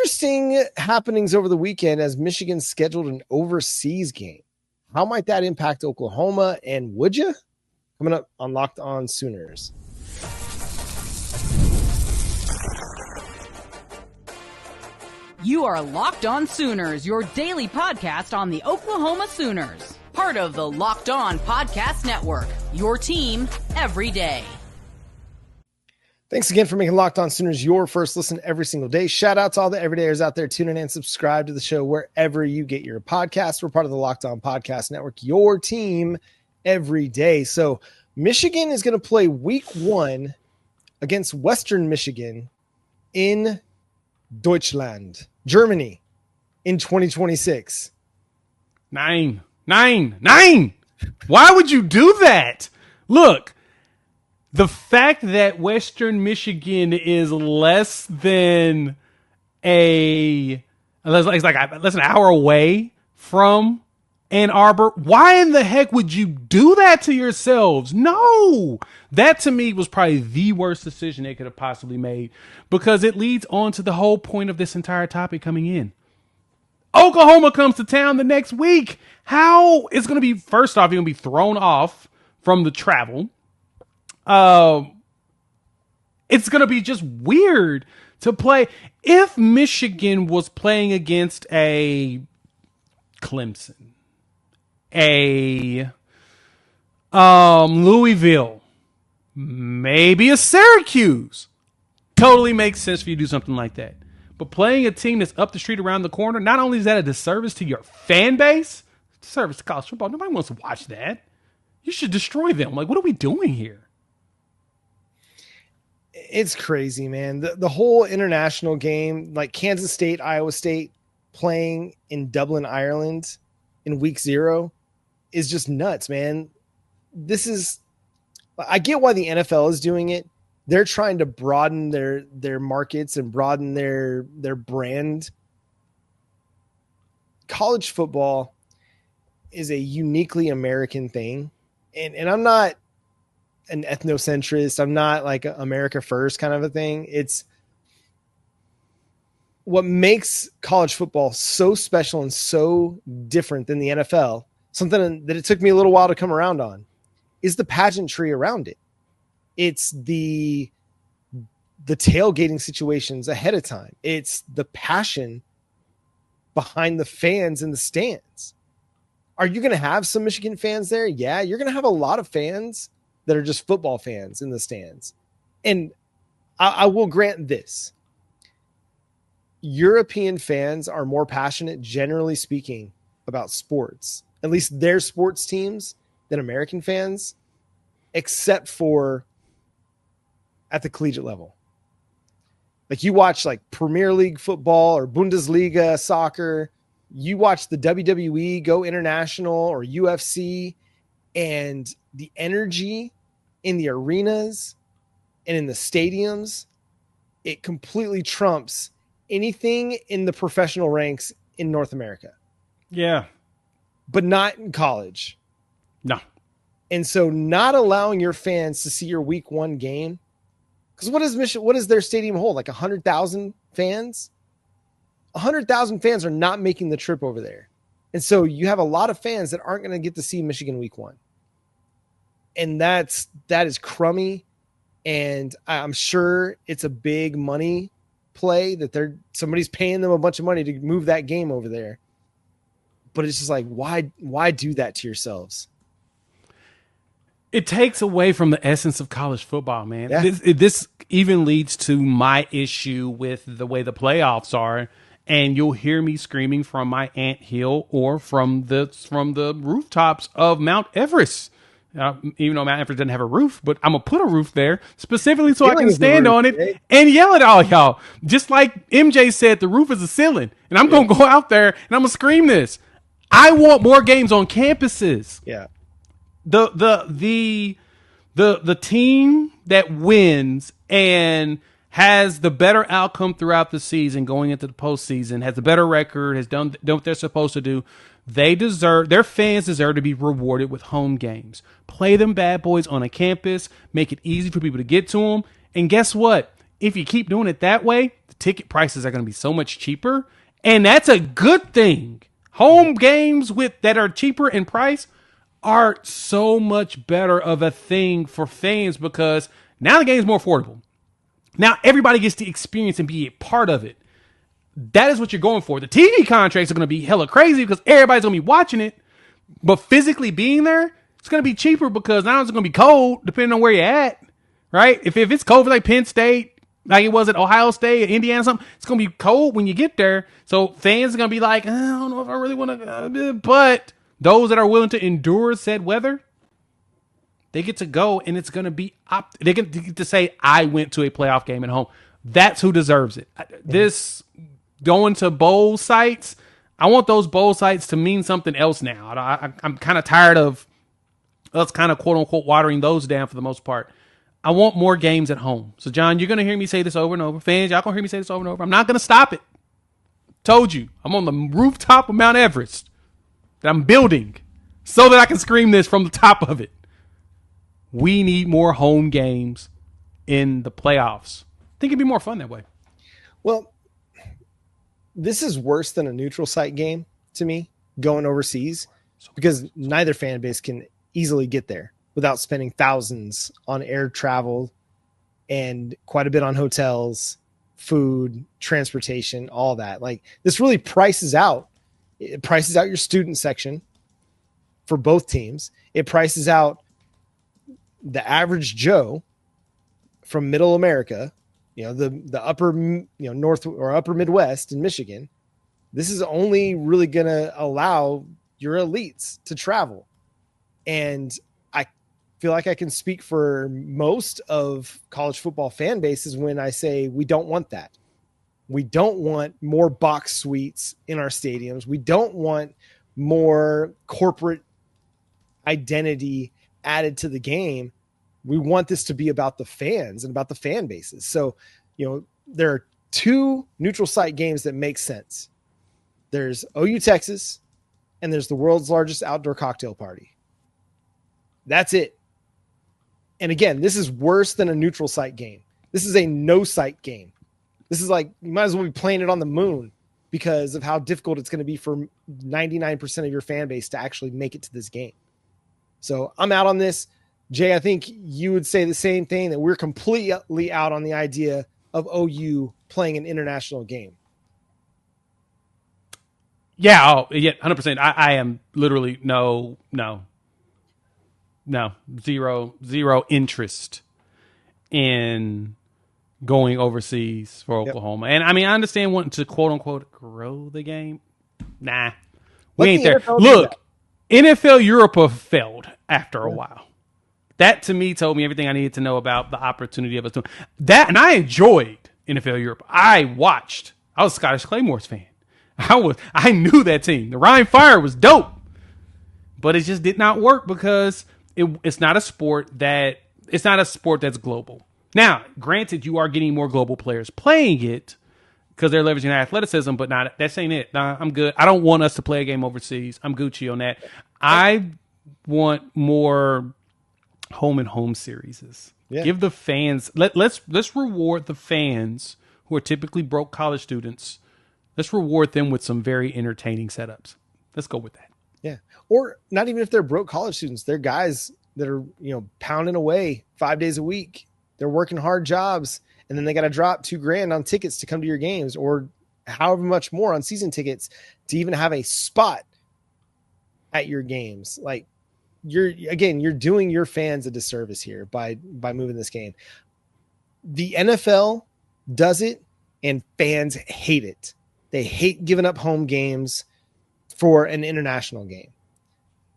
interesting happenings over the weekend as Michigan scheduled an overseas game. How might that impact Oklahoma, and would you? Coming up on Locked On Sooners. You are Locked On Sooners, your daily podcast on the Oklahoma Sooners. Part of the Locked On Podcast Network, your team every day. Thanks again for making Locked On Sooners your first listen every single day. Shout out to all the everydayers out there tuning in and subscribe to the show wherever you get your podcasts. We're part of the Locked On Podcast Network, your team every day. So Michigan is going to play week 1 against Western Michigan in Deutschland, Germany, in 2026. Nine. Why would you do that? Look, the fact that Western Michigan is less than less than an hour away from Ann Arbor, why in the heck would you do that to yourselves? No, that to me was probably the worst decision they could have possibly made, because it leads on to the whole point of this entire topic coming in. Oklahoma comes to town the next week. How it's going to be, first off, you're going to be thrown off from the travel. It's going to be just weird to play. If Michigan was playing against a Clemson, a Louisville, maybe a Syracuse, totally makes sense for you to do something like that. But playing a team that's up the street around the corner, not only is that a disservice to your fan base, disservice to college football. Nobody wants to watch that. You should destroy them. Like, what are we doing here? It's crazy, man. The whole international game, like Kansas State, Iowa State playing in Dublin, Ireland in week 0 is just nuts, man. I get why the NFL is doing it. They're trying to broaden their markets and broaden their brand. College football is a uniquely American thing. And I'm not an ethnocentrist. I'm not like America first kind of a thing. It's what makes college football so special and so different than the NFL. Something that it took me a little while to come around on is the pageantry around it. It's the tailgating situations ahead of time. It's the passion behind the fans in the stands. Are you going to have some Michigan fans there? Yeah, you're going to have a lot of fans that are just football fans in the stands. And I will grant this. European fans are more passionate, generally speaking, about sports, at least their sports teams, than American fans, except for at the collegiate level. Like you watch like Premier League football or Bundesliga soccer, you watch the WWE go international or UFC, and the energy in the arenas and in the stadiums, it completely trumps anything in the professional ranks in North America. Yeah. But not in college. No. And so not allowing your fans to see your week 1 game, because what does their stadium hold? Like 100,000 fans? 100,000 fans are not making the trip over there. And so you have a lot of fans that aren't going to get to see Michigan week 1. And that is crummy. And I'm sure it's a big money play that somebody's paying them a bunch of money to move that game over there. But it's just like, why do that to yourselves? It takes away from the essence of college football, man. Yeah. This even leads to my issue with the way the playoffs are. And you'll hear me screaming from my anthill or from the rooftops of Mount Everest. Even though Mount Everest doesn't have a roof, but I'm going to put a roof there specifically so I can stand on it and yell at all y'all. Just like MJ said, the roof is a ceiling. And I'm going to go out there and I'm going to scream this. I want more games on campuses. Yeah. The team that wins and has the better outcome throughout the season going into the postseason, has a better record, has done what they're supposed to do, their fans deserve to be rewarded with home games. Play them bad boys on a campus, make it easy for people to get to them. And guess what? If you keep doing it that way, the ticket prices are going to be so much cheaper, and that's a good thing. Home games that are cheaper in price are so much better of a thing for fans because now the game's more affordable. Now everybody gets to experience and be a part of it. That is what you're going for. The TV contracts are going to be hella crazy because everybody's going to be watching it, but physically being there, it's going to be cheaper because now it's going to be cold depending on where you're at, right? If it's cold for like Penn State, like it was at Ohio State or Indiana or something, it's going to be cold when you get there. So fans are going to be like, I don't know if I really want to, but those that are willing to endure said weather, they get to go, and it's going to be they get to say, I went to a playoff game at home. That's who deserves it. This going to bowl sites, I want those bowl sites to mean something else now. I'm kind of tired of us kind of quote unquote watering those down for the most part. I want more games at home. So, John, you're going to hear me say this over and over. Fans, y'all going to hear me say this over and over. I'm not going to stop it. Told you. I'm on the rooftop of Mount Everest that I'm building so that I can scream this from the top of it. We need more home games in the playoffs. I think it'd be more fun that way. Well, this is worse than a neutral site game to me, going overseas, because neither fan base can easily get there without spending thousands on air travel and quite a bit on hotels, food, transportation, all that. Like, this really prices out your student section for both teams. It prices out the average Joe from middle America, the upper, North or upper Midwest in Michigan. This is only really going to allow your elites to travel. And I feel like I can speak for most of college football fan bases when I say we don't want that. We don't want more box suites in our stadiums. We don't want more corporate identity added to the game. We want this to be about the fans and about the fan bases. So, there are two neutral site games that make sense. There's OU Texas, and there's the world's largest outdoor cocktail party. That's it. And again, this is worse than a neutral site game. This is a no site game. This is like, you might as well be playing it on the moon because of how difficult it's going to be for 99% of your fan base to actually make it to this game. So I'm out on this. Jay, I think you would say the same thing, that we're completely out on the idea of OU playing an international game. Yeah, 100%. I am literally zero interest in going overseas for Oklahoma. Yep. And I mean, I understand wanting to quote unquote grow the game. Nah, we ain't there. Look, NFL Europe failed after a while. That to me told me everything I needed to know about the opportunity of us doing that. And I enjoyed NFL Europe. I was a Scottish Claymore's fan. I knew that team. The Rhine Fire was dope, but it just did not work because it's not a sport that's global. Now, granted, you are getting more global players playing it because they're leveraging their athleticism, but that ain't it. Nah, I'm good. I don't want us to play a game overseas. I'm Gucci on that. I want more home and home series. Yeah. Give the fans, let's reward the fans who are typically broke college students. Let's reward them with some very entertaining setups. Let's go with that. Yeah. Or not even if they're broke college students, they're guys that are, pounding away 5 days a week. They're working hard jobs, and then they got to drop $2,000 on tickets to come to your games, or however much more on season tickets to even have a spot at your games. Like, you're doing your fans a disservice here by moving this game. The NFL does it, and fans hate it. They hate giving up home games for an international game.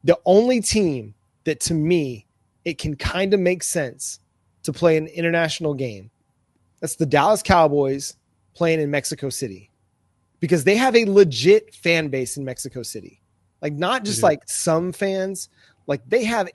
The only team that, to me, it can kind of make sense to play an international game, that's the Dallas Cowboys playing in Mexico City, because they have a legit fan base in Mexico City. Like, not just like some fans, like they have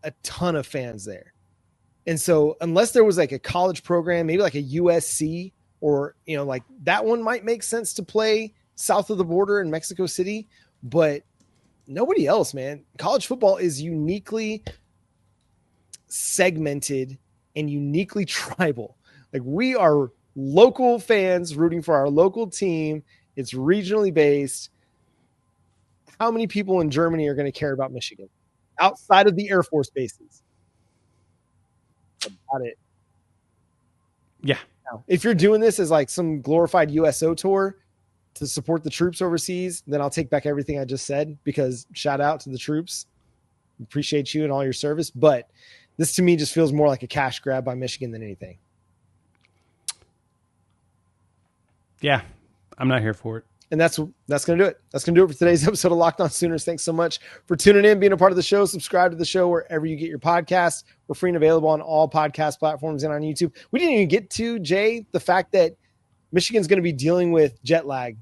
a ton of fans there. And so unless there was like a college program, maybe like a USC, or, like that one might make sense to play south of the border in Mexico City, but nobody else, man. College football is uniquely segmented and uniquely tribal. Like, we are local fans rooting for our local team. It's regionally based. How many people in Germany are going to care about Michigan outside of the Air Force bases? About it. Yeah. Now, if you're doing this as like some glorified USO tour to support the troops overseas, then I'll take back everything I just said, because shout out to the troops. Appreciate you and all your service. But this to me just feels more like a cash grab by Michigan than anything. Yeah. I'm not here for it. And that's going to do it. That's going to do it for today's episode of Locked On Sooners. Thanks so much for tuning in, being a part of the show. Subscribe to the show wherever you get your podcasts. We're free and available on all podcast platforms and on YouTube. We didn't even get to, Jay, the fact that Michigan's going to be dealing with jet lag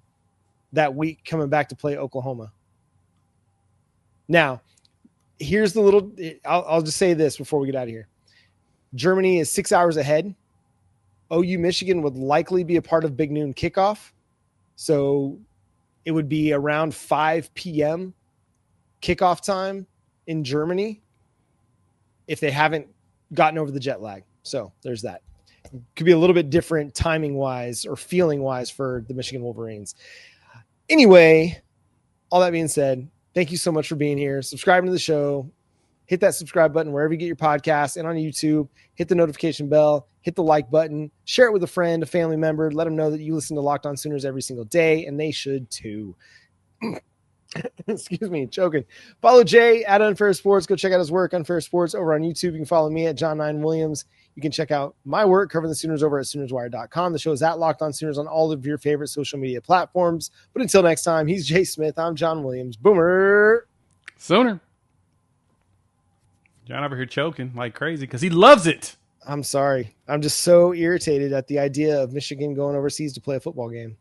that week coming back to play Oklahoma. Now, here's the little – I'll just say this before we get out of here. Germany is 6 hours ahead. OU Michigan would likely be a part of Big Noon kickoff. So it would be around 5 p.m. kickoff time in Germany if they haven't gotten over the jet lag. So there's that. It could be a little bit different timing-wise or feeling-wise for the Michigan Wolverines. Anyway, all that being said, thank you so much for being here. Subscribing to the show. Hit that subscribe button wherever you get your podcasts and on YouTube. Hit the notification bell. Hit the like button. Share it with a friend, a family member. Let them know that you listen to Locked On Sooners every single day, and they should too. Excuse me, choking. Follow Jay at Unfair Sports. Go check out his work, Unfair Sports, over on YouTube. You can follow me at John9Williams. You can check out my work covering the Sooners over at SoonersWire.com. The show is at Locked On Sooners on all of your favorite social media platforms. But until next time, he's Jay Smith. I'm John Williams. Boomer. Sooner. John over here choking like crazy because he loves it. I'm sorry. I'm just so irritated at the idea of Michigan going overseas to play a football game.